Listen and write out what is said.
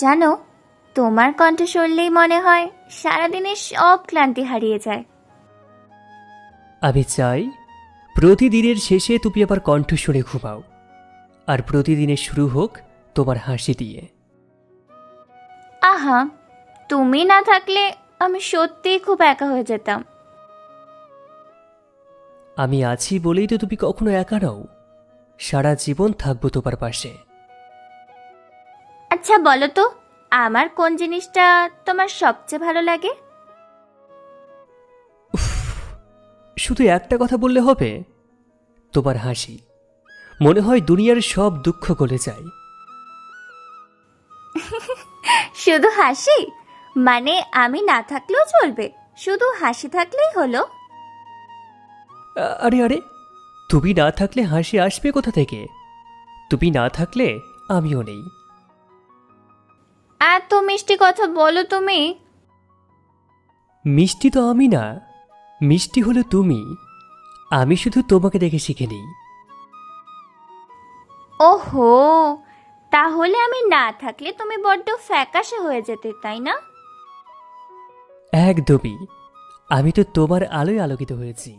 জানো, তোমার কণ্ঠ শুনলেই মনে হয় সারাদিনের সব ক্লান্তি হারিয়ে যায়। আমি চাই প্রতিদিনের শেষে তুমি আবার কণ্ঠ শুনে ঘুমাও, আর প্রতিদিনের শুরু হোক তোমার হাসি দিয়ে। আহা, তুমি না থাকলে আমি সত্যিই খুব একা হয়ে যেতাম। আমি আছি বলেই তো তুমি কখনো একা নও। সারা জীবন থাকবো তোমার পাশে। আচ্ছা বলো তো, আমার কোন জিনিসটা তোমার সবচেয়ে ভালো লাগে? শুধু একটা কথা বললে হবে? তোমার হাসি। মনে হয় দুনিয়ার সব দুঃখ গলে যায়। শুধু হাসি? মানে আমি না থাকলেও চলবে, শুধু হাসি থাকলেই হলো? আরে আরে, তুমি না থাকলে হাসি আসবে কোথা থেকে? তুমি না থাকলে আমিও নেই। এত মিষ্টি কথা বলো তুমি। মিষ্টি তো আমি না, মিষ্টি হলো তুমি। আমি শুধু তোমাকে দেখে শিখে নিই। ওহো, তাহলে আমি না থাকলে তুমি বড্ড ফ্যাকাশে হয়ে যেতে, তাই না? একদমই। আমি তো তোমার আলোয় আলোকিত হয়েছি।